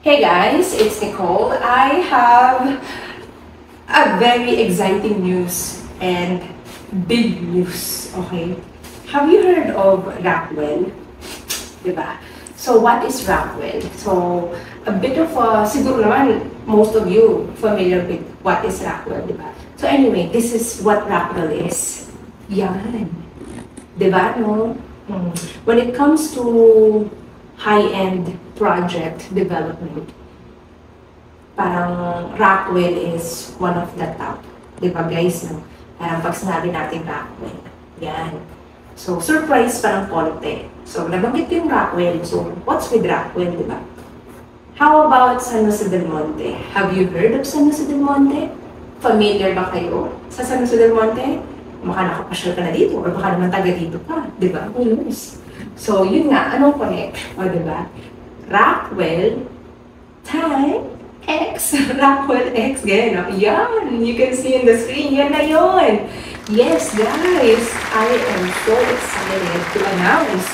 Hey guys, it's Nicole. I have a very exciting news and big news, okay? Have you heard of Rockwell? Diba? So what is Rockwell? So a bit of siguro naman most of you familiar with what is Rockwell, diba? So anyway, this is what Rockwell is. Yan. Diba, no? When it comes to high-end project development, parang Rockwell is one of the top. Di ba guys, no? Parang pag sinabi natin Rockwell, yan. So, surprise parang konti. So, nabanggit yung Rockwell. So, what's with Rockwell, di ba? How about San Jose del Monte? Have you heard of San Jose del Monte? Familiar ba kayo sa San Jose del Monte? Baka nakapasyal ka na dito or baka naman taga dito ka, di ba? Who knows? So, yun nga, anong connect? O, diba? Rockwell time X. Rockwell X, ganyan, no? Yan! You can see in the screen, yan na yun! Yes, guys! I am so excited to announce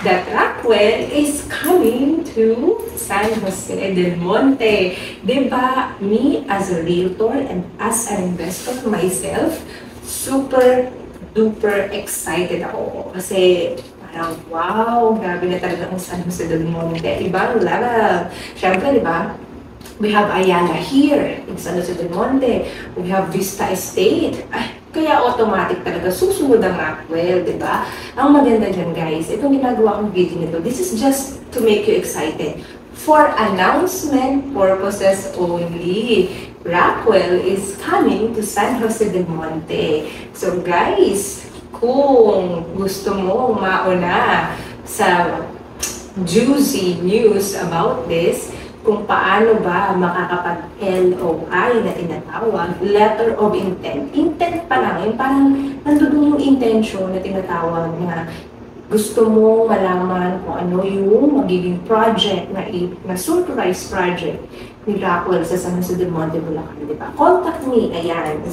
that Rockwell is coming to San Jose del Monte. Diba? Me, as a realtor and as an investor myself, super duper excited ako. Kasi wow, grabe na talaga ang San Jose del Monte. Ibang level. Siyempre, di ba? We have Ayala here in San Jose del Monte. We have Vista Estate. Ay, kaya automatic talaga susunod ang Rockwell, di ba? Ang maganda dyan, guys, itong ginagawa kong video nito, this is just to make you excited. For announcement purposes only, Rockwell is coming to San Jose del Monte. So, guys, kung gusto mo mauna sa juicy news about this, kung paano ba makakapag-LOI na tinatawag, letter of intent. Intent pa lang, yung parang nandun yung intention na tinatawag na gusto mo malaman kung ano yung magiging project na surprise project ni Rockwell sa San Jose del Monte, Bulacan, di ba? Contact me, ayan,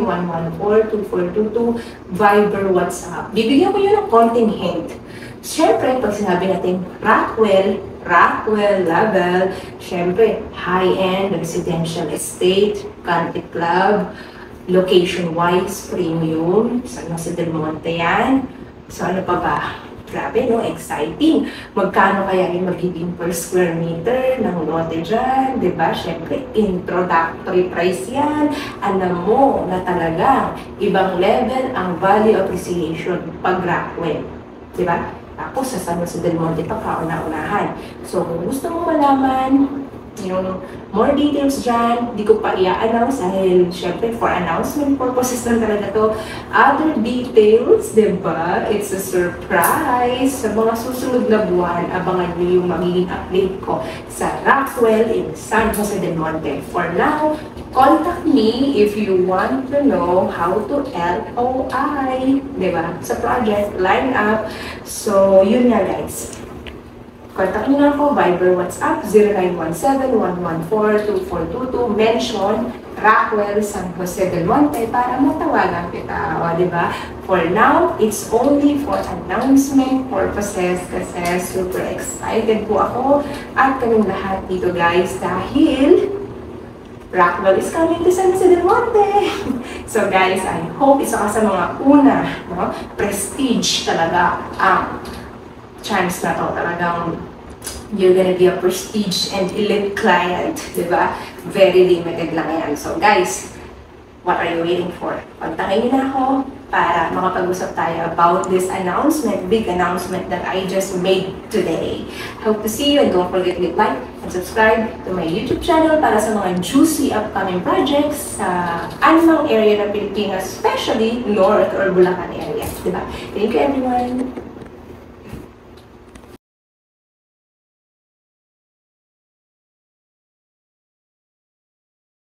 0917-114-2422, Viber, WhatsApp. Bibigyan ko yun ng konting hint. Siyempre, pag sinabi natin Rockwell level, siyempre, high-end residential estate, country club, location-wise, premium, San Jose del Monte yan. So, ano pa ba? Grabe, no? Exciting. Magkano kaya yung magiging per square meter ng lote dyan? Diba? Siyempre, introductory price yan. Alam mo na talagang ibang level ang value appreciation pag Rockwell. Diba? Tapos, sa San Jose del Monte pa kauna-unahan. So, kung gusto mo malaman yung more details dyan, di ko pa i-announce dahil syempre for announcement purposes lang talaga to. Other details, diba? It's a surprise. Sa mga susunod na buwan, abangan nyo yung magiging update ko sa Rockwell in San Jose del Monte. For now, contact me if you want to know how to LOI, diba? Sa project, line up. So, yun nga guys. Contact nyo na ako, Viber, WhatsApp, 0917-114-2422. Mention Rockwell San Jose del Monte para matawagan kita. O, diba? For now, it's only for announcement purposes kasi super excited po ako at kaming lahat dito guys dahil Rockwell is coming to San Jose del Monte. So guys, I hope isa ka sa mga una, no? Prestige talaga ang chance na to. Talagang you're gonna be a prestige and elite client, diba? Very limited lang yan. So guys, what are you waiting for? Kontakin niyo na ako para makapag-usap tayo about this announcement, big announcement that I just made today. Hope to see you and don't forget to like and subscribe to my YouTube channel para sa mga juicy upcoming projects sa anumang area ng Pilipinas, especially North or Bulacan area, diba? Thank you everyone!